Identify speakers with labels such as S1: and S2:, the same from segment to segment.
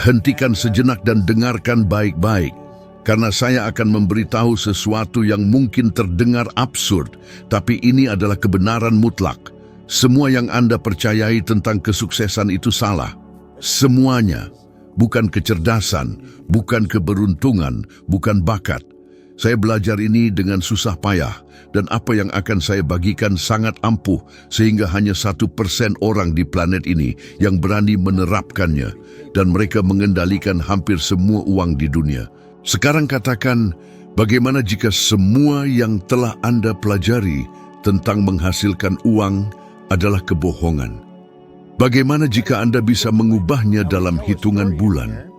S1: hentikan sejenak dan dengarkan baik-baik. Karena saya akan memberitahu sesuatu yang mungkin terdengar absurd, tapi ini adalah kebenaran mutlak. Semua yang Anda percayai tentang kesuksesan itu salah. Semuanya. Bukan kecerdasan, bukan keberuntungan, bukan bakat. Saya belajar ini dengan susah payah, dan apa yang akan saya bagikan sangat ampuh, sehingga hanya 1% orang di planet ini yang berani menerapkannya, dan mereka mengendalikan hampir semua uang di dunia. Sekarang katakan, bagaimana jika semua yang telah Anda pelajari tentang menghasilkan uang adalah kebohongan? Bagaimana jika Anda bisa mengubahnya dalam hitungan bulan?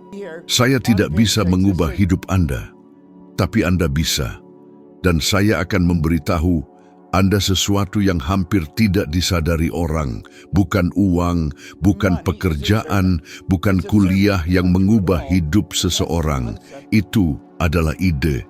S1: Saya tidak bisa mengubah hidup Anda, tapi Anda bisa. Dan saya akan memberitahu Anda sesuatu yang hampir tidak disadari orang. Bukan uang, bukan pekerjaan, bukan kuliah yang mengubah hidup seseorang. Itu adalah ide.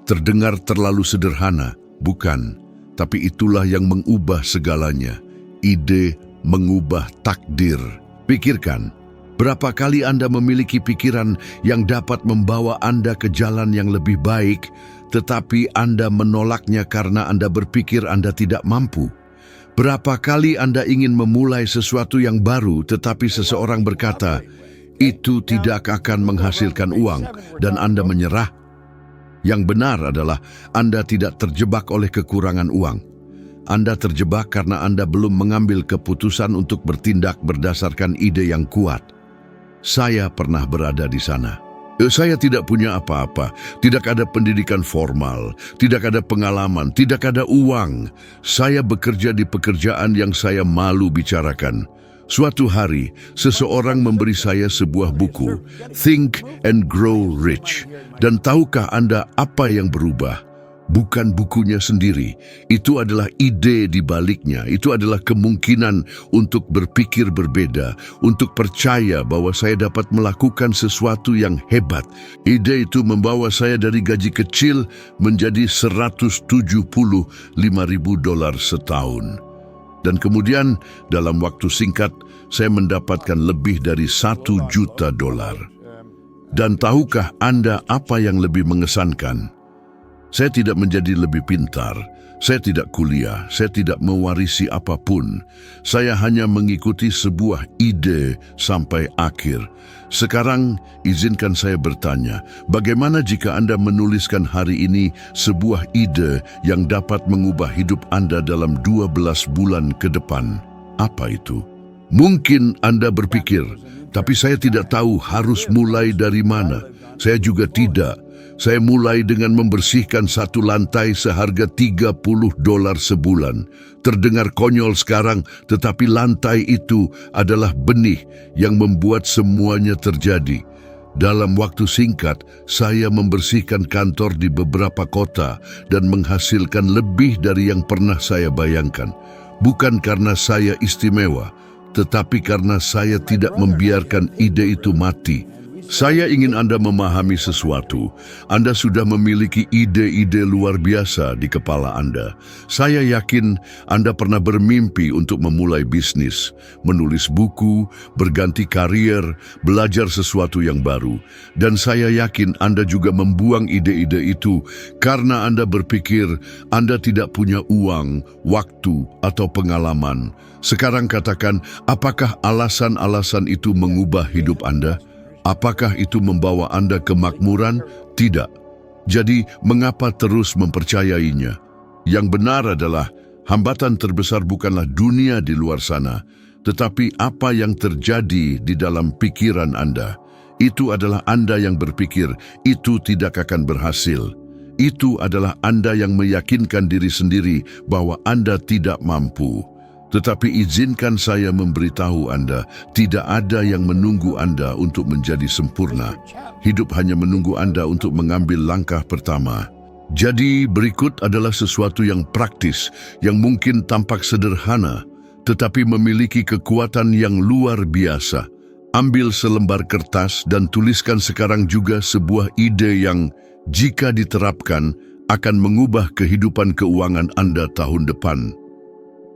S1: Terdengar terlalu sederhana, bukan. Tapi itulah yang mengubah segalanya. Ide mengubah takdir. Pikirkan, berapa kali Anda memiliki pikiran yang dapat membawa Anda ke jalan yang lebih baik, tetapi Anda menolaknya karena Anda berpikir Anda tidak mampu? Berapa kali Anda ingin memulai sesuatu yang baru, tetapi seseorang berkata, itu tidak akan menghasilkan uang, dan Anda menyerah? Yang benar adalah Anda tidak terjebak oleh kekurangan uang. Anda terjebak karena Anda belum mengambil keputusan untuk bertindak berdasarkan ide yang kuat. Saya pernah berada di sana. Saya tidak punya apa-apa, tidak ada pendidikan formal, tidak ada pengalaman, tidak ada uang. Saya bekerja di pekerjaan yang saya malu bicarakan. Suatu hari, seseorang memberi saya sebuah buku, Think and Grow Rich. Dan tahukah Anda apa yang berubah? Bukan bukunya sendiri, itu adalah ide di baliknya, itu adalah kemungkinan untuk berpikir berbeda, untuk percaya bahwa saya dapat melakukan sesuatu yang hebat. Ide itu membawa saya dari gaji kecil menjadi $175,000 setahun. Dan kemudian dalam waktu singkat, saya mendapatkan lebih dari $1 juta. Dan tahukah Anda apa yang lebih mengesankan? Saya tidak menjadi lebih pintar, saya tidak kuliah, saya tidak mewarisi apapun. Saya hanya mengikuti sebuah ide sampai akhir. Sekarang, izinkan saya bertanya, bagaimana jika Anda menuliskan hari ini sebuah ide yang dapat mengubah hidup Anda dalam 12 bulan ke depan? Apa itu? Mungkin Anda berpikir, tapi saya tidak tahu harus mulai dari mana. Saya juga tidak. Saya mulai dengan membersihkan satu lantai seharga $30 sebulan. Terdengar konyol sekarang, tetapi lantai itu adalah benih yang membuat semuanya terjadi. Dalam waktu singkat, saya membersihkan kantor di beberapa kota dan menghasilkan lebih dari yang pernah saya bayangkan. Bukan karena saya istimewa, tetapi karena saya tidak membiarkan ide itu mati. Saya ingin Anda memahami sesuatu. Anda sudah memiliki ide-ide luar biasa di kepala Anda. Saya yakin Anda pernah bermimpi untuk memulai bisnis, menulis buku, berganti karier, belajar sesuatu yang baru. Dan saya yakin Anda juga membuang ide-ide itu karena Anda berpikir Anda tidak punya uang, waktu, atau pengalaman. Sekarang katakan, apakah alasan-alasan itu mengubah hidup Anda? Apakah itu membawa Anda kemakmuran? Tidak. Jadi, mengapa terus mempercayainya? Yang benar adalah, hambatan terbesar bukanlah dunia di luar sana, tetapi apa yang terjadi di dalam pikiran Anda. Itu adalah Anda yang berpikir, itu tidak akan berhasil. Itu adalah Anda yang meyakinkan diri sendiri bahwa Anda tidak mampu. Tetapi izinkan saya memberitahu Anda, tidak ada yang menunggu Anda untuk menjadi sempurna. Hidup hanya menunggu Anda untuk mengambil langkah pertama. Jadi berikut adalah sesuatu yang praktis, yang mungkin tampak sederhana, tetapi memiliki kekuatan yang luar biasa. Ambil selembar kertas dan tuliskan sekarang juga sebuah ide yang, jika diterapkan, akan mengubah kehidupan keuangan Anda tahun depan.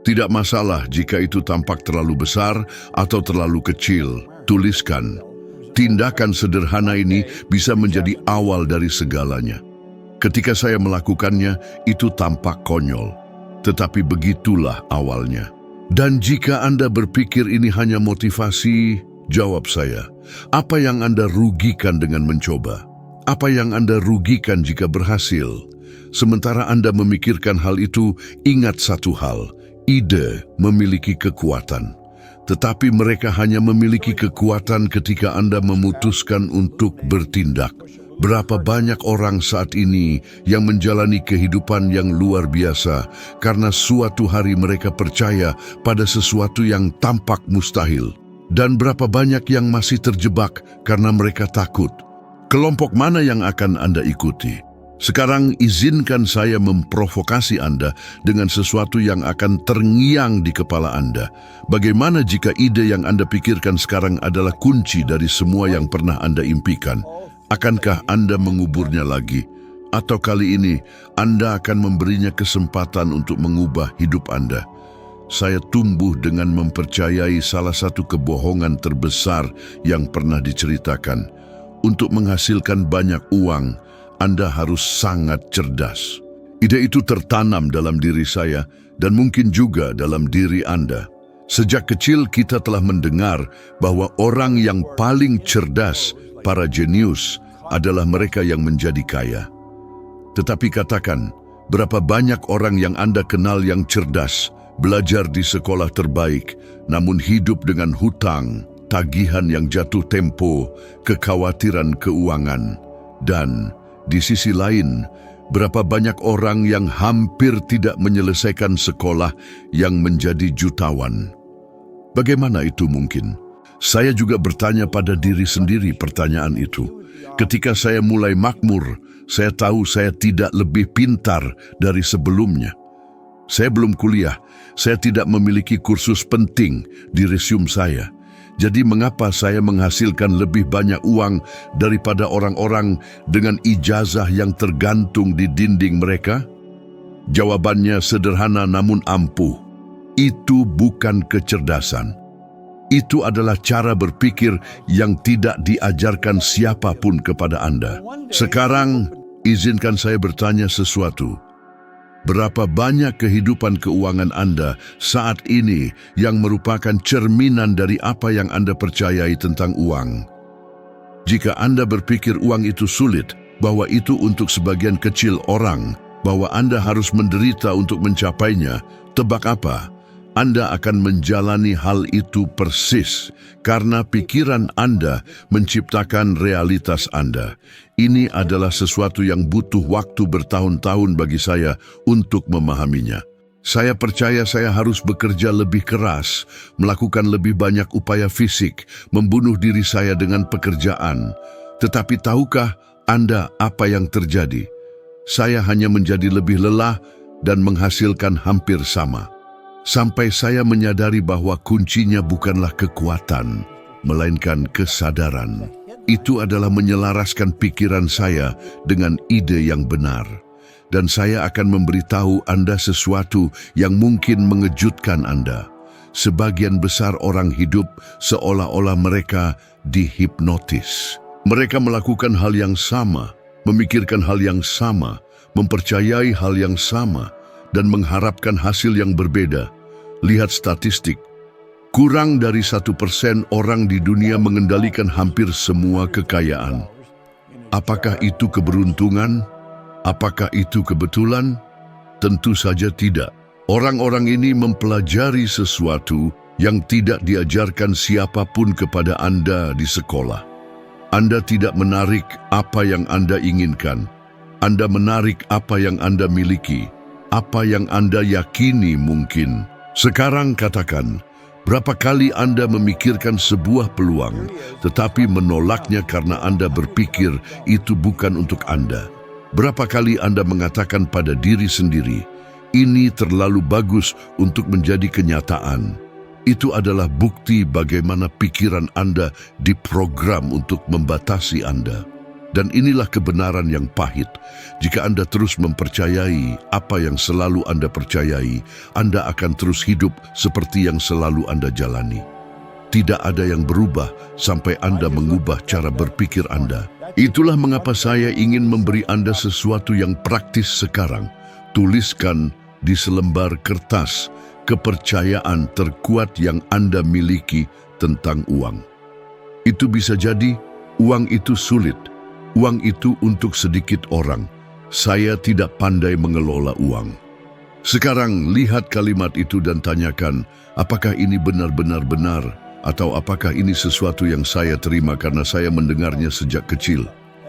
S1: Tidak masalah jika itu tampak terlalu besar atau terlalu kecil, tuliskan. Tindakan sederhana ini bisa menjadi awal dari segalanya. Ketika saya melakukannya, itu tampak konyol. Tetapi begitulah awalnya. Dan jika Anda berpikir ini hanya motivasi, jawab saya, apa yang Anda rugikan dengan mencoba? Apa yang Anda rugikan jika berhasil? Sementara Anda memikirkan hal itu, ingat satu hal, ide memiliki kekuatan. Tetapi mereka hanya memiliki kekuatan ketika Anda memutuskan untuk bertindak. Berapa banyak orang saat ini yang menjalani kehidupan yang luar biasa karena suatu hari mereka percaya pada sesuatu yang tampak mustahil. Dan berapa banyak yang masih terjebak karena mereka takut. Kelompok mana yang akan Anda ikuti? Sekarang izinkan saya memprovokasi Anda dengan sesuatu yang akan terngiang di kepala Anda. Bagaimana jika ide yang Anda pikirkan sekarang adalah kunci dari semua yang pernah Anda impikan? Akankah Anda menguburnya lagi? Atau kali ini Anda akan memberinya kesempatan untuk mengubah hidup Anda? Saya tumbuh dengan mempercayai salah satu kebohongan terbesar yang pernah diceritakan. Untuk menghasilkan banyak uang, Anda harus sangat cerdas. Ide itu tertanam dalam diri saya dan mungkin juga dalam diri Anda. Sejak kecil kita telah mendengar bahwa orang yang paling cerdas, para jenius, adalah mereka yang menjadi kaya. Tetapi katakan, berapa banyak orang yang Anda kenal yang cerdas, belajar di sekolah terbaik, namun hidup dengan hutang, tagihan yang jatuh tempo, kekhawatiran keuangan, dan di sisi lain, berapa banyak orang yang hampir tidak menyelesaikan sekolah yang menjadi jutawan. Bagaimana itu mungkin? Saya juga bertanya pada diri sendiri pertanyaan itu. Ketika saya mulai makmur, saya tahu saya tidak lebih pintar dari sebelumnya. Saya belum kuliah, saya tidak memiliki kursus penting di resume saya. Jadi mengapa saya menghasilkan lebih banyak uang daripada orang-orang dengan ijazah yang tergantung di dinding mereka? Jawabannya sederhana namun ampuh. Itu bukan kecerdasan. Itu adalah cara berpikir yang tidak diajarkan siapapun kepada Anda. Sekarang, izinkan saya bertanya sesuatu. Berapa banyak kehidupan keuangan Anda saat ini yang merupakan cerminan dari apa yang Anda percayai tentang uang? Jika Anda berpikir uang itu sulit, bahwa itu untuk sebagian kecil orang, bahwa Anda harus menderita untuk mencapainya, tebak apa? Anda akan menjalani hal itu persis karena pikiran Anda menciptakan realitas Anda. Ini adalah sesuatu yang butuh waktu bertahun-tahun bagi saya untuk memahaminya. Saya percaya saya harus bekerja lebih keras, melakukan lebih banyak upaya fisik, membunuh diri saya dengan pekerjaan. Tetapi tahukah Anda apa yang terjadi? Saya hanya menjadi lebih lelah dan menghasilkan hampir sama. Sampai saya menyadari bahwa kuncinya bukanlah kekuatan, melainkan kesadaran. Itu adalah menyelaraskan pikiran saya dengan ide yang benar. Dan saya akan memberitahu Anda sesuatu yang mungkin mengejutkan Anda. Sebagian besar orang hidup seolah-olah mereka dihipnotis. Mereka melakukan hal yang sama, memikirkan hal yang sama, mempercayai hal yang sama, dan mengharapkan hasil yang berbeda. Lihat statistik, kurang dari 1% orang di dunia mengendalikan hampir semua kekayaan. Apakah itu keberuntungan? Apakah itu kebetulan? Tentu saja tidak. Orang-orang ini mempelajari sesuatu yang tidak diajarkan siapapun kepada Anda di sekolah. Anda tidak menarik apa yang Anda inginkan. Anda menarik apa yang Anda miliki, apa yang Anda yakini mungkin. Sekarang katakan, berapa kali Anda memikirkan sebuah peluang, tetapi menolaknya karena Anda berpikir itu bukan untuk Anda? Berapa kali Anda mengatakan pada diri sendiri, ini terlalu bagus untuk menjadi kenyataan? Itu adalah bukti bagaimana pikiran Anda diprogram untuk membatasi Anda. Dan inilah kebenaran yang pahit. Jika Anda terus mempercayai apa yang selalu Anda percayai, Anda akan terus hidup seperti yang selalu Anda jalani. Tidak ada yang berubah sampai Anda mengubah cara berpikir Anda. Itulah mengapa saya ingin memberi Anda sesuatu yang praktis sekarang. Tuliskan di selembar kertas kepercayaan terkuat yang Anda miliki tentang uang. Itu bisa jadi uang itu sulit, uang itu untuk sedikit orang. Saya tidak pandai mengelola uang. Sekarang lihat kalimat itu dan tanyakan, apakah ini benar-benar benar? Atau apakah ini sesuatu yang saya terima karena saya mendengarnya sejak kecil?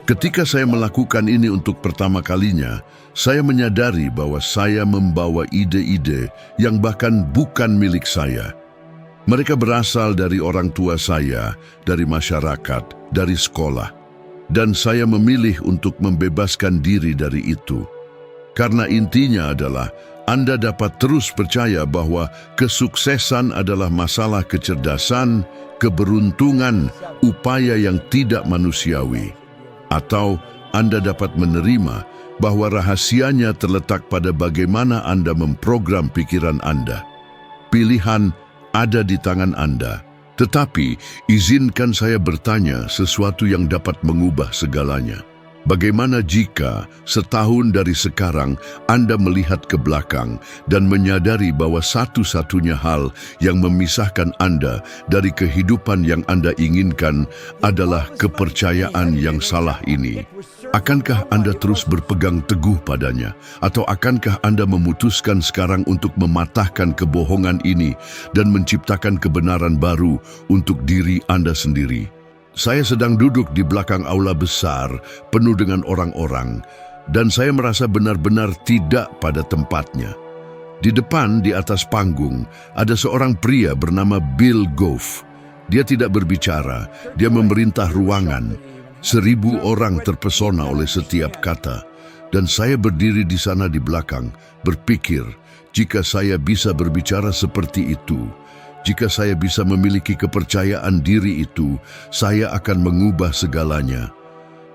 S1: Ketika saya melakukan ini untuk pertama kalinya, saya menyadari bahwa saya membawa ide-ide yang bahkan bukan milik saya. Mereka berasal dari orang tua saya, dari masyarakat, dari sekolah. Dan saya memilih untuk membebaskan diri dari itu. Karena intinya adalah, Anda dapat terus percaya bahwa kesuksesan adalah masalah kecerdasan, keberuntungan, upaya yang tidak manusiawi. Atau Anda dapat menerima bahwa rahasianya terletak pada bagaimana Anda memprogram pikiran Anda. Pilihan ada di tangan Anda. Tetapi, izinkan saya bertanya sesuatu yang dapat mengubah segalanya. Bagaimana jika setahun dari sekarang Anda melihat ke belakang dan menyadari bahwa satu-satunya hal yang memisahkan Anda dari kehidupan yang Anda inginkan adalah kepercayaan yang salah ini? Akankah Anda terus berpegang teguh padanya? Atau akankah Anda memutuskan sekarang untuk mematahkan kebohongan ini dan menciptakan kebenaran baru untuk diri Anda sendiri? Saya sedang duduk di belakang aula besar penuh dengan orang-orang dan saya merasa benar-benar tidak pada tempatnya. Di depan, di atas panggung, ada seorang pria bernama Bill Goff. Dia tidak berbicara, dia memerintah ruangan. 1000 orang terpesona oleh setiap kata. Dan saya berdiri di sana di belakang, berpikir, jika saya bisa berbicara seperti itu, jika saya bisa memiliki kepercayaan diri itu, saya akan mengubah segalanya.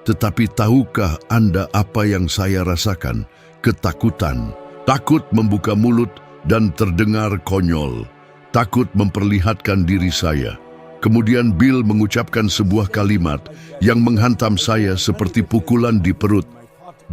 S1: Tetapi tahukah Anda apa yang saya rasakan? Ketakutan. Takut membuka mulut dan terdengar konyol. Takut memperlihatkan diri saya. Kemudian Bill mengucapkan sebuah kalimat yang menghantam saya seperti pukulan di perut.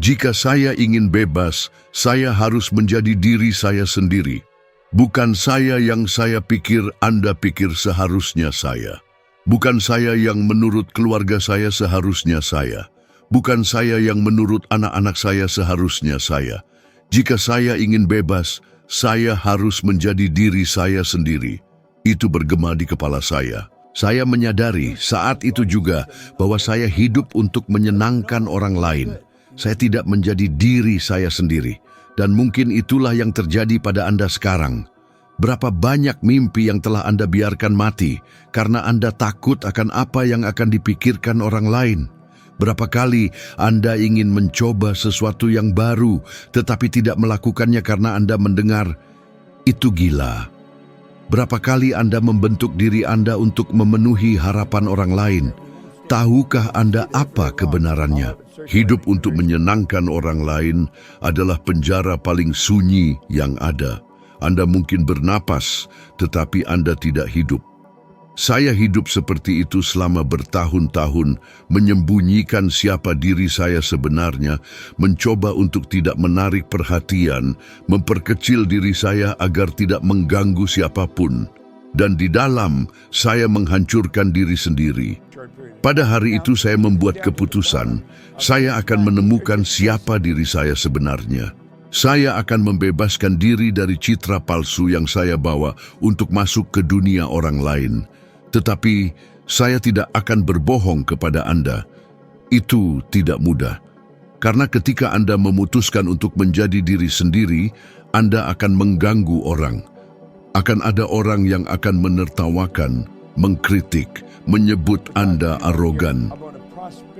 S1: Jika saya ingin bebas, saya harus menjadi diri saya sendiri. Bukan saya yang saya pikir Anda pikir seharusnya saya. Bukan saya yang menurut keluarga saya seharusnya saya. Bukan saya yang menurut anak-anak saya seharusnya saya. Jika saya ingin bebas, saya harus menjadi diri saya sendiri. Itu bergema di kepala saya. Saya menyadari saat itu juga bahwa saya hidup untuk menyenangkan orang lain. Saya tidak menjadi diri saya sendiri. Dan mungkin itulah yang terjadi pada Anda sekarang. Berapa banyak mimpi yang telah Anda biarkan mati karena Anda takut akan apa yang akan dipikirkan orang lain. Berapa kali Anda ingin mencoba sesuatu yang baru tetapi tidak melakukannya karena Anda mendengar, itu gila. Berapa kali Anda membentuk diri Anda untuk memenuhi harapan orang lain? Tahukah Anda apa kebenarannya? Hidup untuk menyenangkan orang lain adalah penjara paling sunyi yang ada. Anda mungkin bernapas, tetapi Anda tidak hidup. Saya hidup seperti itu selama bertahun-tahun, menyembunyikan siapa diri saya sebenarnya, mencoba untuk tidak menarik perhatian, memperkecil diri saya agar tidak mengganggu siapapun. Dan di dalam, saya menghancurkan diri sendiri. Pada hari itu saya membuat keputusan, saya akan menemukan siapa diri saya sebenarnya. Saya akan membebaskan diri dari citra palsu yang saya bawa untuk masuk ke dunia orang lain. Tetapi saya tidak akan berbohong kepada Anda. Itu tidak mudah. Karena ketika Anda memutuskan untuk menjadi diri sendiri, Anda akan mengganggu orang. Akan ada orang yang akan menertawakan, mengkritik, menyebut Anda arogan.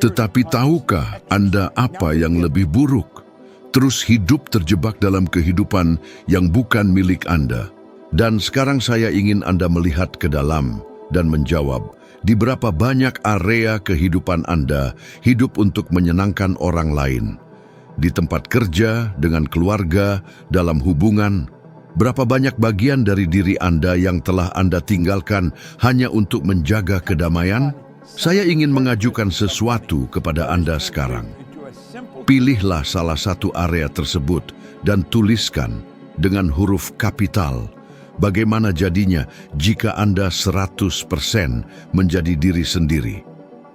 S1: Tetapi tahukah Anda apa yang lebih buruk? Terus hidup terjebak dalam kehidupan yang bukan milik Anda. Dan sekarang saya ingin Anda melihat ke dalam dan menjawab, di berapa banyak area kehidupan Anda hidup untuk menyenangkan orang lain. Di tempat kerja, dengan keluarga, dalam hubungan. Berapa banyak bagian dari diri Anda yang telah Anda tinggalkan hanya untuk menjaga kedamaian? Saya ingin mengajukan sesuatu kepada Anda sekarang. Pilihlah salah satu area tersebut dan tuliskan dengan huruf kapital bagaimana jadinya jika Anda 100% menjadi diri sendiri,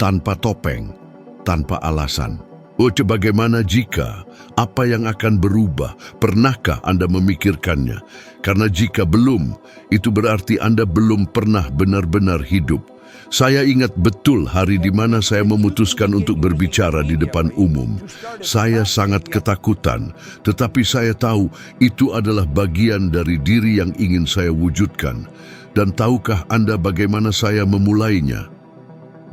S1: tanpa topeng, tanpa alasan. Bagaimana jika? Apa yang akan berubah? Pernahkah Anda memikirkannya? Karena jika belum, itu berarti Anda belum pernah benar-benar hidup. Saya ingat betul hari di mana saya memutuskan untuk berbicara di depan umum. Saya sangat ketakutan, tetapi saya tahu itu adalah bagian dari diri yang ingin saya wujudkan. Dan tahukah Anda bagaimana saya memulainya?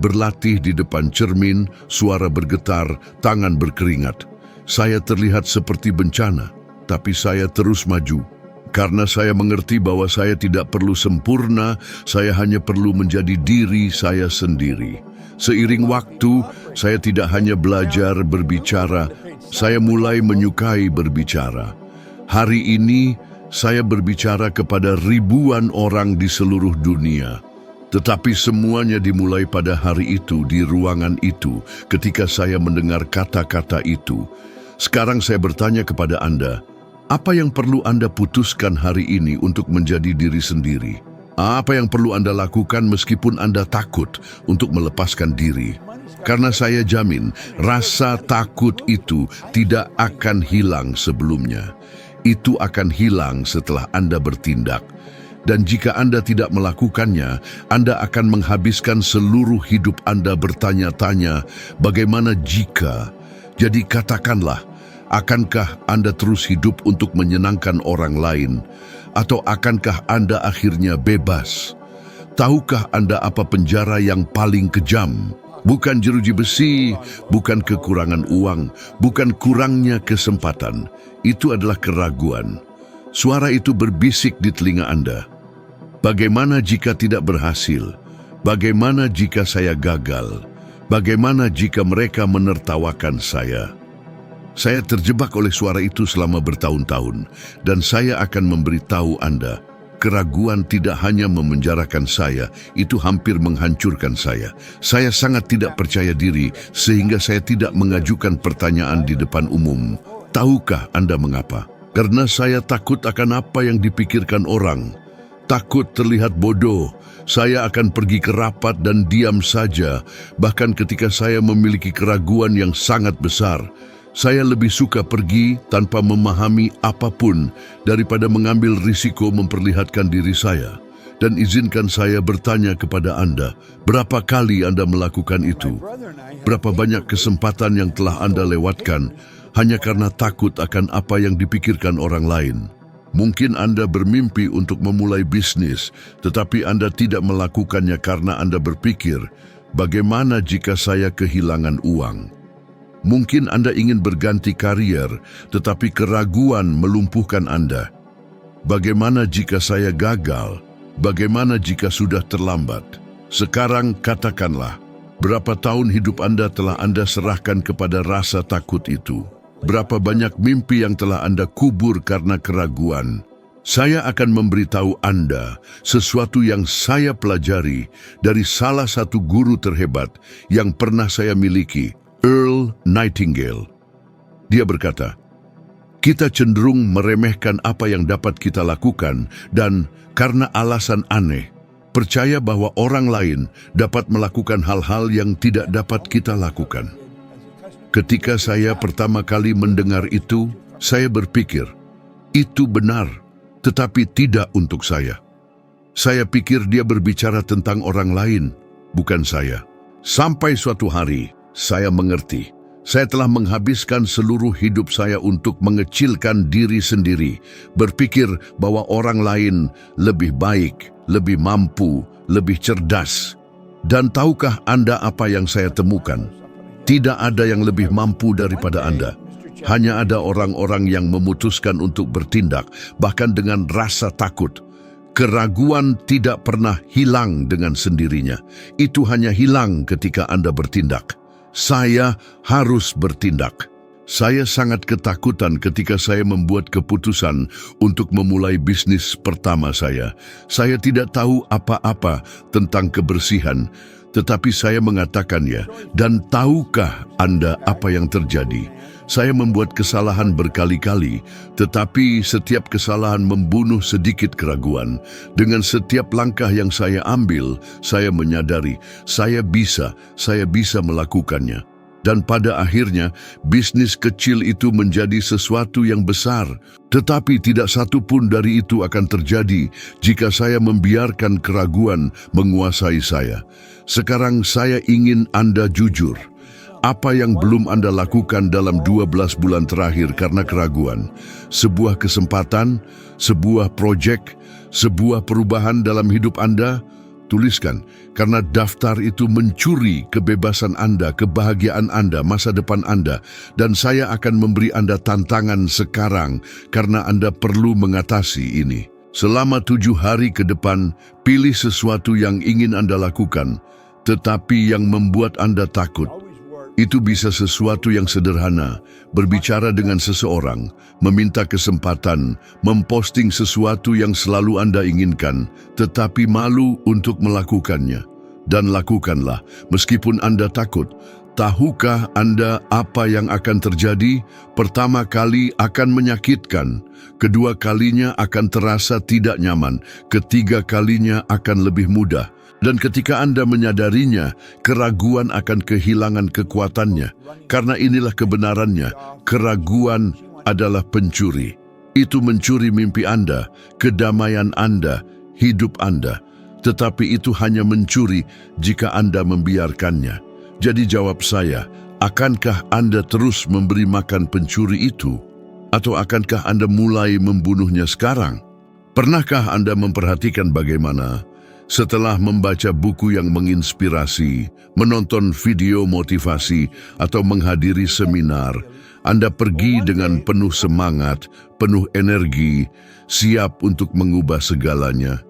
S1: Berlatih di depan cermin, suara bergetar, tangan berkeringat. Saya terlihat seperti bencana, tapi saya terus maju. Karena saya mengerti bahwa saya tidak perlu sempurna, saya hanya perlu menjadi diri saya sendiri. Seiring waktu, saya tidak hanya belajar berbicara, saya mulai menyukai berbicara. Hari ini, saya berbicara kepada ribuan orang di seluruh dunia. Tetapi semuanya dimulai pada hari itu, di ruangan itu, ketika saya mendengar kata-kata itu. Sekarang saya bertanya kepada Anda, apa yang perlu Anda putuskan hari ini untuk menjadi diri sendiri? Apa yang perlu Anda lakukan meskipun Anda takut untuk melepaskan diri? Karena saya jamin, rasa takut itu tidak akan hilang sebelumnya. Itu akan hilang setelah Anda bertindak. Dan jika Anda tidak melakukannya, Anda akan menghabiskan seluruh hidup Anda bertanya-tanya, bagaimana jika? Jadi katakanlah, akankah Anda terus hidup untuk menyenangkan orang lain? Atau akankah Anda akhirnya bebas? Tahukah Anda apa penjara yang paling kejam? Bukan jeruji besi, bukan kekurangan uang, bukan kurangnya kesempatan. Itu adalah keraguan. Suara itu berbisik di telinga Anda. Bagaimana jika tidak berhasil? Bagaimana jika saya gagal? Bagaimana jika mereka menertawakan saya? Saya terjebak oleh suara itu selama bertahun-tahun, dan saya akan memberitahu Anda, keraguan tidak hanya memenjarakan saya, itu hampir menghancurkan saya. Saya sangat tidak percaya diri, sehingga saya tidak mengajukan pertanyaan di depan umum. Tahukah Anda mengapa? Karena saya takut akan apa yang dipikirkan orang. Takut terlihat bodoh, saya akan pergi ke rapat dan diam saja. Bahkan ketika saya memiliki keraguan yang sangat besar, saya lebih suka pergi tanpa memahami apapun daripada mengambil risiko memperlihatkan diri saya. Dan izinkan saya bertanya kepada Anda, berapa kali Anda melakukan itu? Berapa banyak kesempatan yang telah Anda lewatkan hanya karena takut akan apa yang dipikirkan orang lain? Mungkin Anda bermimpi untuk memulai bisnis, tetapi Anda tidak melakukannya karena Anda berpikir, bagaimana jika saya kehilangan uang? Mungkin Anda ingin berganti karier, tetapi keraguan melumpuhkan Anda. Bagaimana jika saya gagal? Bagaimana jika sudah terlambat? Sekarang katakanlah, berapa tahun hidup Anda telah Anda serahkan kepada rasa takut itu? Berapa banyak mimpi yang telah Anda kubur karena keraguan? Saya akan memberitahu Anda sesuatu yang saya pelajari dari salah satu guru terhebat yang pernah saya miliki, Earl Nightingale. Dia berkata, kita cenderung meremehkan apa yang dapat kita lakukan dan karena alasan aneh, percaya bahwa orang lain dapat melakukan hal-hal yang tidak dapat kita lakukan. Ketika saya pertama kali mendengar itu, saya berpikir, itu benar, tetapi tidak untuk saya. Saya pikir dia berbicara tentang orang lain, bukan saya. Sampai suatu hari, saya mengerti. Saya telah menghabiskan seluruh hidup saya untuk mengecilkan diri sendiri, berpikir bahwa orang lain lebih baik, lebih mampu, lebih cerdas. Dan tahukah Anda apa yang saya temukan? Tidak ada yang lebih mampu daripada Anda. Hanya ada orang-orang yang memutuskan untuk bertindak, bahkan dengan rasa takut. Keraguan tidak pernah hilang dengan sendirinya. Itu hanya hilang ketika Anda bertindak. Saya harus bertindak. Saya sangat ketakutan ketika saya membuat keputusan untuk memulai bisnis pertama saya. Saya tidak tahu apa-apa tentang kebersihan, tetapi saya mengatakannya. Dan tahukah Anda apa yang terjadi? Saya membuat kesalahan berkali-kali, tetapi setiap kesalahan membunuh sedikit keraguan. Dengan setiap langkah yang saya ambil, saya menyadari saya bisa melakukannya. Dan pada akhirnya, bisnis kecil itu menjadi sesuatu yang besar. Tetapi tidak satu pun dari itu akan terjadi jika saya membiarkan keraguan menguasai saya. Sekarang saya ingin Anda jujur. Apa yang belum Anda lakukan dalam 12 bulan terakhir karena keraguan? Sebuah kesempatan, sebuah proyek, sebuah perubahan dalam hidup Anda? Tuliskan, karena daftar itu mencuri kebebasan Anda, kebahagiaan Anda, masa depan Anda. Dan saya akan memberi Anda tantangan sekarang karena Anda perlu mengatasi ini. Selama 7 hari ke depan, pilih sesuatu yang ingin Anda lakukan, tetapi yang membuat Anda takut. Itu bisa sesuatu yang sederhana, berbicara dengan seseorang, meminta kesempatan, memposting sesuatu yang selalu Anda inginkan, tetapi malu untuk melakukannya. Dan lakukanlah, meskipun Anda takut. Tahukah Anda apa yang akan terjadi? Pertama kali akan menyakitkan, kedua kalinya akan terasa tidak nyaman, ketiga kalinya akan lebih mudah. Dan ketika Anda menyadarinya, keraguan akan kehilangan kekuatannya. Karena inilah kebenarannya, keraguan adalah pencuri. Itu mencuri mimpi Anda, kedamaian Anda, hidup Anda. Tetapi itu hanya mencuri jika Anda membiarkannya. Jadi jawab saya, akankah Anda terus memberi makan pencuri itu? Atau akankah Anda mulai membunuhnya sekarang? Pernahkah Anda memperhatikan bagaimana setelah membaca buku yang menginspirasi, menonton video motivasi, atau menghadiri seminar, Anda pergi dengan penuh semangat, penuh energi, siap untuk mengubah segalanya.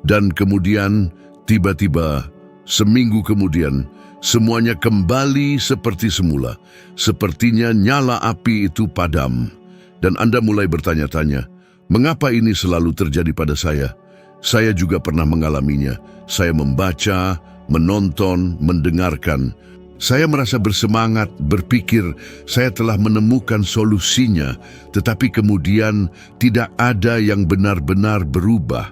S1: Dan kemudian, tiba-tiba, seminggu kemudian, semuanya kembali seperti semula. Sepertinya nyala api itu padam. Dan Anda mulai bertanya-tanya, mengapa ini selalu terjadi pada saya? Saya juga pernah mengalaminya. Saya membaca, menonton, mendengarkan. Saya merasa bersemangat, berpikir saya telah menemukan solusinya, tetapi kemudian tidak ada yang benar-benar berubah.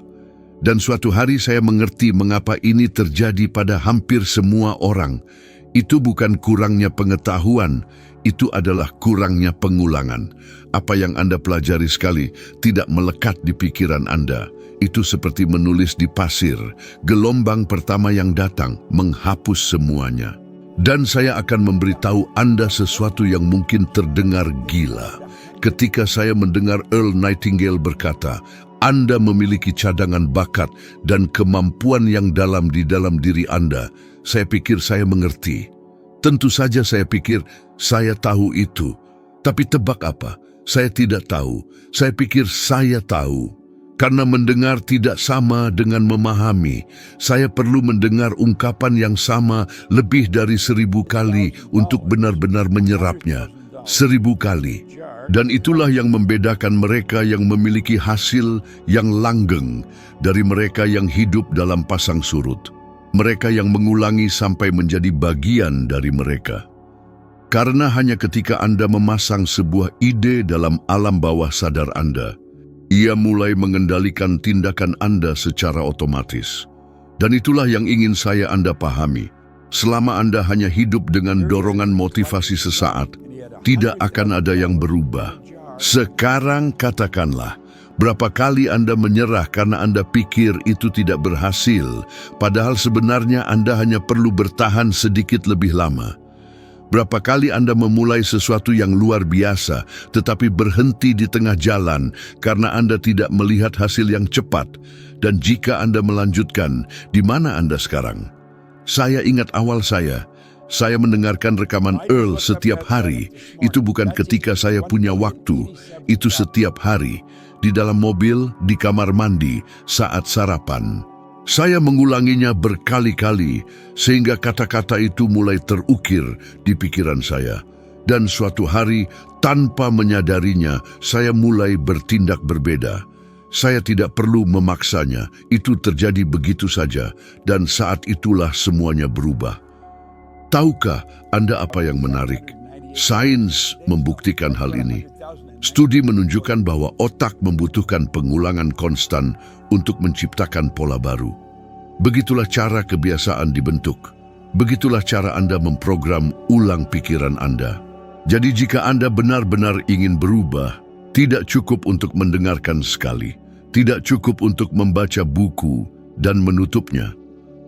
S1: Dan suatu hari saya mengerti mengapa ini terjadi pada hampir semua orang. Itu bukan kurangnya pengetahuan, itu adalah kurangnya pengulangan. Apa yang Anda pelajari sekali tidak melekat di pikiran Anda. Itu seperti menulis di pasir, gelombang pertama yang datang menghapus semuanya. Dan saya akan memberitahu Anda sesuatu yang mungkin terdengar gila. Ketika saya mendengar Earl Nightingale berkata, Anda memiliki cadangan bakat dan kemampuan yang dalam di dalam diri Anda, saya pikir saya mengerti. Tentu saja saya pikir saya tahu itu. Tapi tebak apa? Saya tidak tahu. Saya pikir saya tahu. Karena mendengar tidak sama dengan memahami, saya perlu mendengar ungkapan yang sama lebih dari 1000 kali untuk benar-benar menyerapnya. 1000 kali. Dan itulah yang membedakan mereka yang memiliki hasil yang langgeng dari mereka yang hidup dalam pasang surut. Mereka yang mengulangi sampai menjadi bagian dari mereka. Karena hanya ketika Anda memasang sebuah ide dalam alam bawah sadar Anda, ia mulai mengendalikan tindakan Anda secara otomatis. Dan itulah yang ingin saya Anda pahami. Selama Anda hanya hidup dengan dorongan motivasi sesaat, tidak akan ada yang berubah. Sekarang katakanlah, berapa kali Anda menyerah karena Anda pikir itu tidak berhasil, padahal sebenarnya Anda hanya perlu bertahan sedikit lebih lama. Berapa kali Anda memulai sesuatu yang luar biasa, tetapi berhenti di tengah jalan karena Anda tidak melihat hasil yang cepat. Dan jika Anda melanjutkan, di mana Anda sekarang? Saya ingat awal saya mendengarkan rekaman Earl setiap hari. Itu bukan ketika saya punya waktu, itu setiap hari. Di dalam mobil, di kamar mandi, saat sarapan. Saya mengulanginya berkali-kali, sehingga kata-kata itu mulai terukir di pikiran saya. Dan suatu hari, Tanpa menyadarinya, saya mulai bertindak berbeda. Saya tidak perlu memaksanya, itu terjadi begitu saja, dan saat itulah semuanya berubah. Tahukah Anda apa yang menarik? Sains membuktikan hal ini. Studi menunjukkan bahwa otak membutuhkan pengulangan konstan untuk menciptakan pola baru. Begitulah cara kebiasaan dibentuk. Begitulah cara Anda memprogram ulang pikiran Anda. Jadi jika Anda benar-benar ingin berubah, tidak cukup untuk mendengarkan sekali, tidak cukup untuk membaca buku dan menutupnya.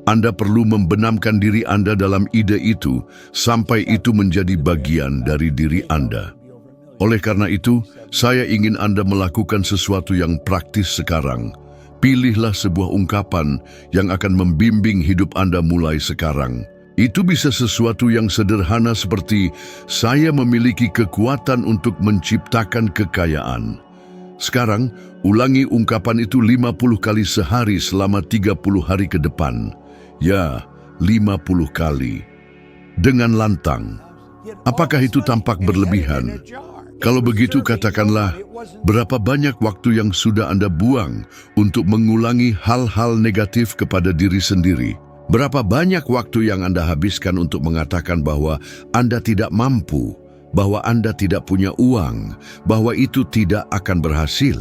S1: Anda perlu membenamkan diri Anda dalam ide itu sampai itu menjadi bagian dari diri Anda. Oleh karena itu, saya ingin Anda melakukan sesuatu yang praktis sekarang. Pilihlah sebuah ungkapan yang akan membimbing hidup Anda mulai sekarang. Itu bisa sesuatu yang sederhana seperti, saya memiliki kekuatan untuk menciptakan kekayaan. Sekarang, ulangi ungkapan itu 50 kali sehari selama 30 hari ke depan. Ya, 50 kali. Dengan lantang. Apakah itu tampak berlebihan? Kalau begitu katakanlah, berapa banyak waktu yang sudah Anda buang untuk mengulangi hal-hal negatif kepada diri sendiri? Berapa banyak waktu yang Anda habiskan untuk mengatakan bahwa Anda tidak mampu, bahwa Anda tidak punya uang, bahwa itu tidak akan berhasil?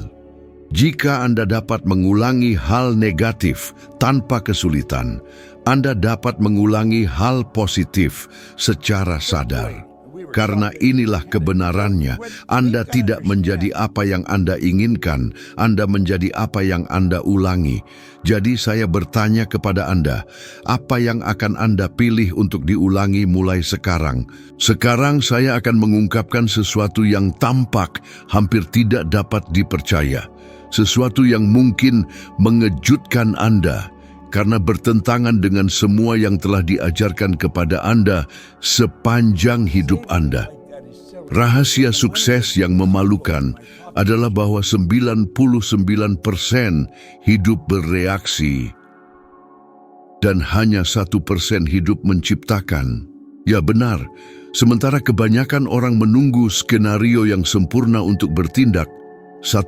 S1: Jika Anda dapat mengulangi hal negatif tanpa kesulitan, Anda dapat mengulangi hal positif secara sadar. Karena inilah kebenarannya, Anda tidak menjadi apa yang Anda inginkan, Anda menjadi apa yang Anda ulangi. Jadi saya bertanya kepada Anda, apa yang akan Anda pilih untuk diulangi mulai sekarang? Sekarang saya akan mengungkapkan sesuatu yang tampak hampir tidak dapat dipercaya. Sesuatu yang mungkin mengejutkan Anda, karena bertentangan dengan semua yang telah diajarkan kepada Anda sepanjang hidup Anda. Rahasia sukses yang memalukan adalah bahwa 99% hidup bereaksi dan hanya 1% hidup menciptakan. Ya benar, sementara kebanyakan orang menunggu skenario yang sempurna untuk bertindak, 1%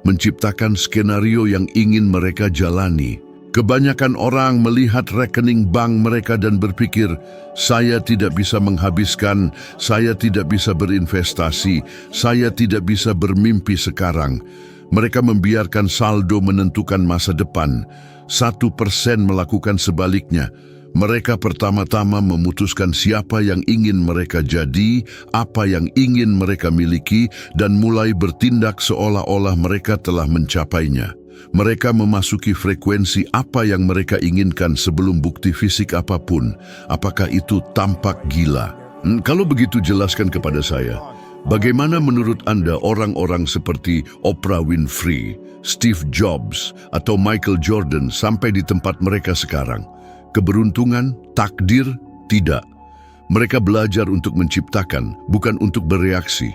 S1: menciptakan skenario yang ingin mereka jalani. Kebanyakan orang melihat rekening bank mereka dan berpikir, saya tidak bisa menghabiskan, saya tidak bisa berinvestasi, saya tidak bisa bermimpi sekarang. Mereka membiarkan saldo menentukan masa depan. 1% melakukan sebaliknya. Mereka pertama-tama memutuskan siapa yang ingin mereka jadi, apa yang ingin mereka miliki, dan mulai bertindak seolah-olah mereka telah mencapainya. Mereka memasuki frekuensi apa yang mereka inginkan sebelum bukti fisik apapun. Apakah itu tampak gila? Kalau begitu jelaskan kepada saya, bagaimana menurut Anda orang-orang seperti Oprah Winfrey, Steve Jobs, atau Michael Jordan sampai di tempat mereka sekarang? Keberuntungan? Takdir? Tidak. Mereka belajar untuk menciptakan, bukan untuk bereaksi.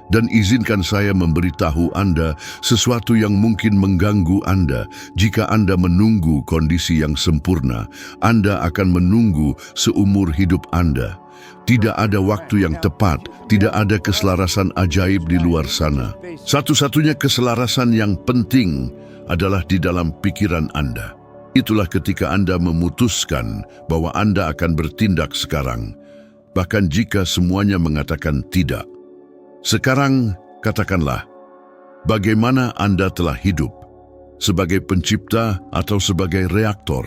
S1: Dan izinkan saya memberitahu Anda sesuatu yang mungkin mengganggu Anda. Jika Anda menunggu kondisi yang sempurna, Anda akan menunggu seumur hidup Anda. Tidak ada waktu yang tepat, tidak ada keselarasan ajaib di luar sana. Satu-satunya keselarasan yang penting adalah di dalam pikiran Anda. Itulah ketika Anda memutuskan bahwa Anda akan bertindak sekarang, bahkan jika semuanya mengatakan tidak. Sekarang, katakanlah, bagaimana Anda telah hidup? Sebagai pencipta atau sebagai reaktor?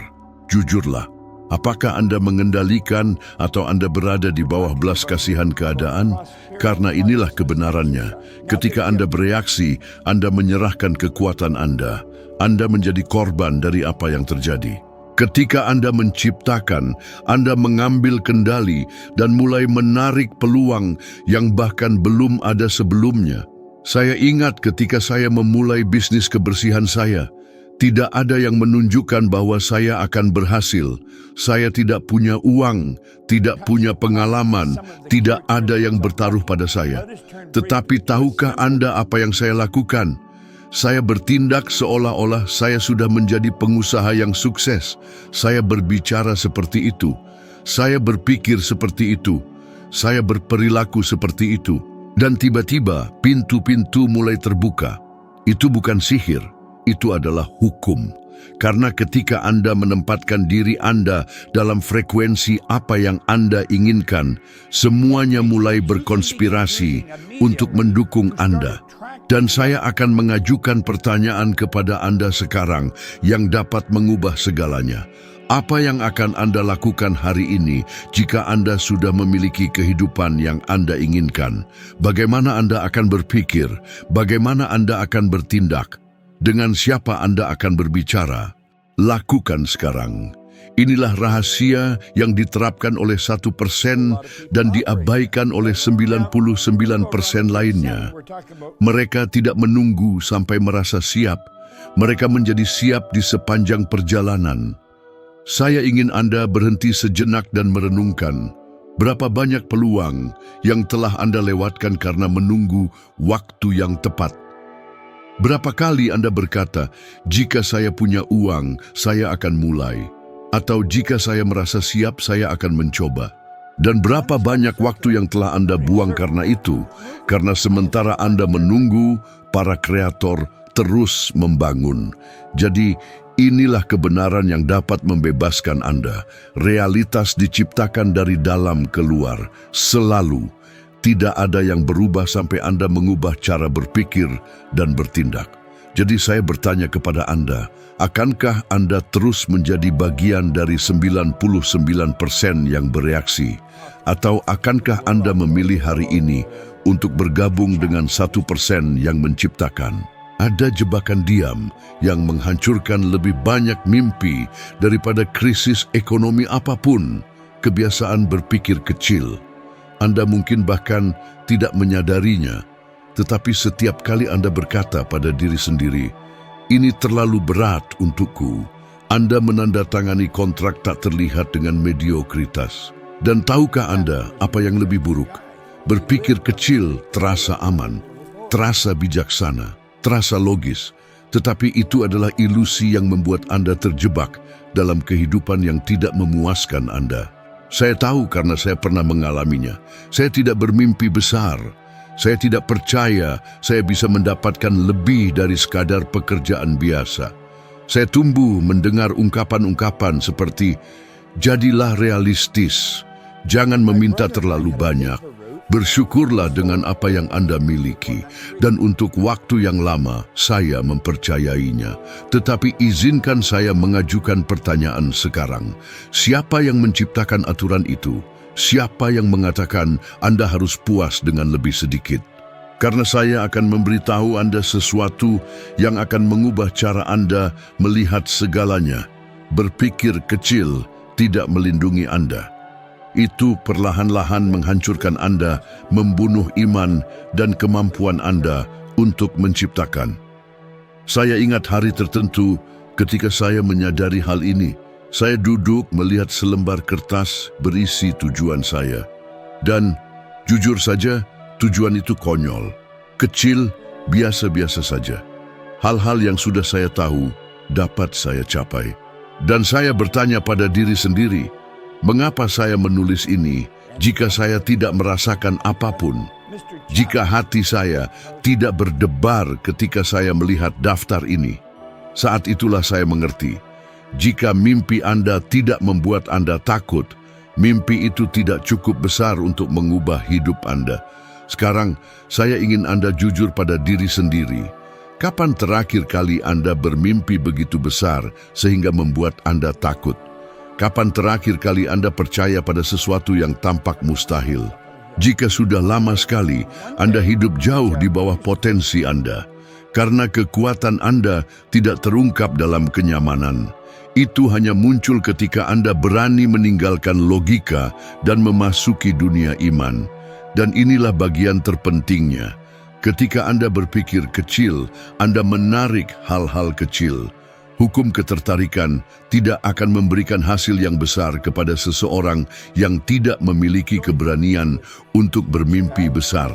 S1: Jujurlah, apakah Anda mengendalikan atau Anda berada di bawah belas kasihan keadaan? Karena inilah kebenarannya. Ketika Anda bereaksi, Anda menyerahkan kekuatan Anda. Anda menjadi korban dari apa yang terjadi. Ketika Anda menciptakan, Anda mengambil kendali dan mulai menarik peluang yang bahkan belum ada sebelumnya. Saya ingat ketika saya memulai bisnis kebersihan saya, tidak ada yang menunjukkan bahwa saya akan berhasil. Saya tidak punya uang, tidak punya pengalaman, tidak ada yang bertaruh pada saya. Tetapi tahukah Anda apa yang saya lakukan? Saya bertindak seolah-olah saya sudah menjadi pengusaha yang sukses. Saya berbicara seperti itu. Saya berpikir seperti itu. Saya berperilaku seperti itu. Dan tiba-tiba pintu-pintu mulai terbuka. Itu bukan sihir, itu adalah hukum. Karena ketika Anda menempatkan diri Anda dalam frekuensi apa yang Anda inginkan, semuanya mulai berkonspirasi untuk mendukung Anda. Dan saya akan mengajukan pertanyaan kepada Anda sekarang yang dapat mengubah segalanya. Apa yang akan Anda lakukan hari ini jika Anda sudah memiliki kehidupan yang Anda inginkan? Bagaimana Anda akan berpikir? Bagaimana Anda akan bertindak? Dengan siapa Anda akan berbicara? Lakukan sekarang. Inilah rahasia yang diterapkan oleh 1% dan diabaikan oleh 99% lainnya. Mereka tidak menunggu sampai merasa siap. Mereka menjadi siap di sepanjang perjalanan. Saya ingin Anda berhenti sejenak dan merenungkan berapa banyak peluang yang telah Anda lewatkan karena menunggu waktu yang tepat. Berapa kali Anda berkata, jika saya punya uang, saya akan mulai. Atau jika saya merasa siap, saya akan mencoba. Dan berapa banyak waktu yang telah Anda buang karena itu? Karena sementara Anda menunggu, para kreator terus membangun. Jadi, inilah kebenaran yang dapat membebaskan Anda. Realitas diciptakan dari dalam keluar, selalu. Tidak ada yang berubah sampai Anda mengubah cara berpikir dan bertindak. Jadi saya bertanya kepada Anda, akankah Anda terus menjadi bagian dari 99% yang bereaksi? Atau akankah Anda memilih hari ini untuk bergabung dengan 1% yang menciptakan? Ada jebakan diam yang menghancurkan lebih banyak mimpi daripada krisis ekonomi apapun. Kebiasaan berpikir kecil. Anda mungkin bahkan tidak menyadarinya, tetapi setiap kali Anda berkata pada diri sendiri, ini terlalu berat untukku, Anda menandatangani kontrak tak terlihat dengan mediokritas. Dan tahukah Anda apa yang lebih buruk? Berpikir kecil terasa aman, terasa bijaksana, terasa logis, tetapi itu adalah ilusi yang membuat Anda terjebak dalam kehidupan yang tidak memuaskan Anda. Saya tahu karena saya pernah mengalaminya. Saya tidak bermimpi besar. Saya tidak percaya saya bisa mendapatkan lebih dari sekadar pekerjaan biasa. Saya tumbuh mendengar ungkapan-ungkapan seperti, jadilah realistis, jangan meminta terlalu banyak. Bersyukurlah dengan apa yang Anda miliki, dan untuk waktu yang lama saya mempercayainya. Tetapi izinkan saya mengajukan pertanyaan sekarang. Siapa yang menciptakan aturan itu? Siapa yang mengatakan Anda harus puas dengan lebih sedikit? Karena saya akan memberitahu Anda sesuatu yang akan mengubah cara Anda melihat segalanya. Berpikir kecil tidak melindungi Anda. Itu perlahan-lahan menghancurkan Anda, membunuh iman dan kemampuan Anda untuk menciptakan. Saya ingat hari tertentu ketika saya menyadari hal ini. Saya duduk melihat selembar kertas berisi tujuan saya. Dan jujur saja, tujuan itu konyol, kecil, biasa-biasa saja. Hal-hal yang sudah saya tahu dapat saya capai. Dan saya bertanya pada diri sendiri, mengapa saya menulis ini jika saya tidak merasakan apapun? Jika hati saya tidak berdebar ketika saya melihat daftar ini? Saat itulah saya mengerti, jika mimpi Anda tidak membuat Anda takut, mimpi itu tidak cukup besar untuk mengubah hidup Anda. Sekarang, saya ingin Anda jujur pada diri sendiri. Kapan terakhir kali Anda bermimpi begitu besar sehingga membuat Anda takut? Kapan terakhir kali Anda percaya pada sesuatu yang tampak mustahil? Jika sudah lama sekali, Anda hidup jauh di bawah potensi Anda. Karena kekuatan Anda tidak terungkap dalam kenyamanan. Itu hanya muncul ketika Anda berani meninggalkan logika dan memasuki dunia iman. Dan inilah bagian terpentingnya. Ketika Anda berpikir kecil, Anda menarik hal-hal kecil. Hukum ketertarikan tidak akan memberikan hasil yang besar kepada seseorang yang tidak memiliki keberanian untuk bermimpi besar.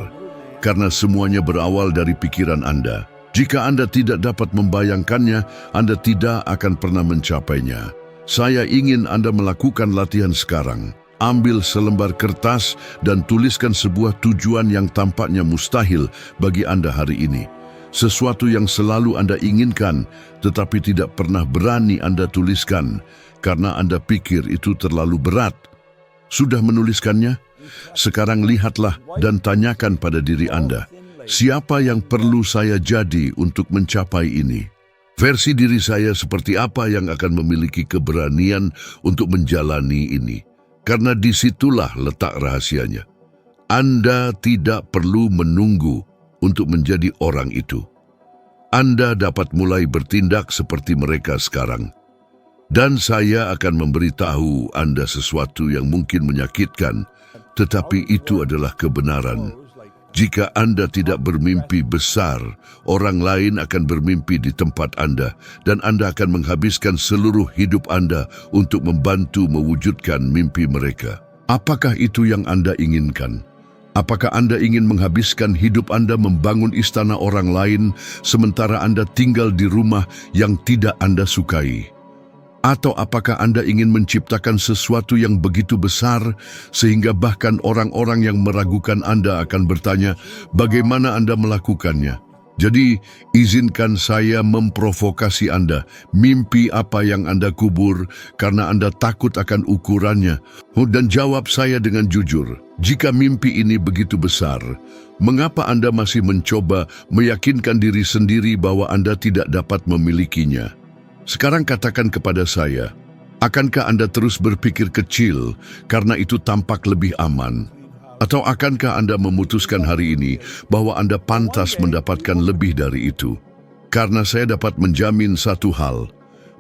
S1: Karena semuanya berawal dari pikiran Anda. Jika Anda tidak dapat membayangkannya, Anda tidak akan pernah mencapainya. Saya ingin Anda melakukan latihan sekarang. Ambil selembar kertas dan tuliskan sebuah tujuan yang tampaknya mustahil bagi Anda hari ini. Sesuatu yang selalu Anda inginkan, tetapi tidak pernah berani Anda tuliskan karena Anda pikir itu terlalu berat. Sudah menuliskannya? Sekarang lihatlah dan tanyakan pada diri Anda, siapa yang perlu saya jadi untuk mencapai ini? Versi diri saya seperti apa yang akan memiliki keberanian untuk menjalani ini? Karena disitulah letak rahasianya. Anda tidak perlu menunggu untuk menjadi orang itu. Anda dapat mulai bertindak seperti mereka sekarang. Dan saya akan memberitahu Anda sesuatu yang mungkin menyakitkan, tetapi itu adalah kebenaran. Jika Anda tidak bermimpi besar, orang lain akan bermimpi di tempat Anda, dan Anda akan menghabiskan seluruh hidup Anda untuk membantu mewujudkan mimpi mereka. Apakah itu yang Anda inginkan? Apakah Anda ingin menghabiskan hidup Anda membangun istana orang lain, sementara Anda tinggal di rumah yang tidak Anda sukai? Atau apakah Anda ingin menciptakan sesuatu yang begitu besar sehingga bahkan orang-orang yang meragukan Anda akan bertanya, bagaimana Anda melakukannya? Jadi, izinkan saya memprovokasi Anda. Mimpi apa yang Anda kubur karena Anda takut akan ukurannya? Dan jawab saya dengan jujur, jika mimpi ini begitu besar, mengapa Anda masih mencoba meyakinkan diri sendiri bahwa Anda tidak dapat memilikinya? Sekarang katakan kepada saya, akankah Anda terus berpikir kecil karena itu tampak lebih aman? Atau akankah Anda memutuskan hari ini bahwa Anda pantas mendapatkan lebih dari itu? Karena saya dapat menjamin satu hal,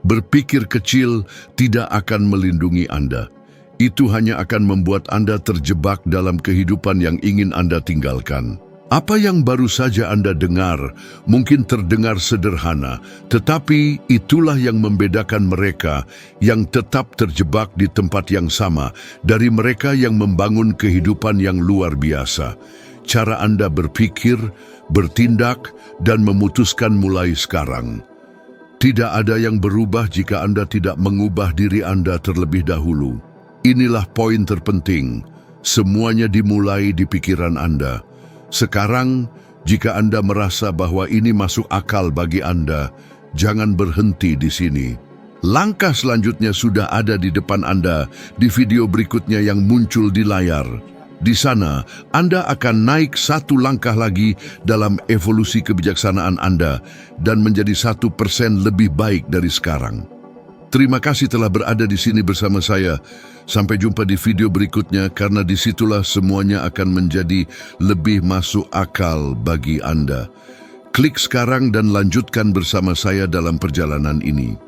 S1: berpikir kecil tidak akan melindungi Anda. Itu hanya akan membuat Anda terjebak dalam kehidupan yang ingin Anda tinggalkan. Apa yang baru saja Anda dengar mungkin terdengar sederhana, tetapi itulah yang membedakan mereka yang tetap terjebak di tempat yang sama dari mereka yang membangun kehidupan yang luar biasa. Cara Anda berpikir, bertindak, dan memutuskan mulai sekarang. Tidak ada yang berubah jika Anda tidak mengubah diri Anda terlebih dahulu. Inilah poin terpenting. Semuanya dimulai di pikiran Anda. Sekarang, jika Anda merasa bahwa ini masuk akal bagi Anda, jangan berhenti di sini. Langkah selanjutnya sudah ada di depan Anda di video berikutnya yang muncul di layar. Di sana, Anda akan naik satu langkah lagi dalam evolusi kebijaksanaan Anda dan menjadi 1% lebih baik dari sekarang. Terima kasih telah berada di sini bersama saya. Sampai jumpa di video berikutnya karena disitulah semuanya akan menjadi lebih masuk akal bagi Anda. Klik sekarang dan lanjutkan bersama saya dalam perjalanan ini.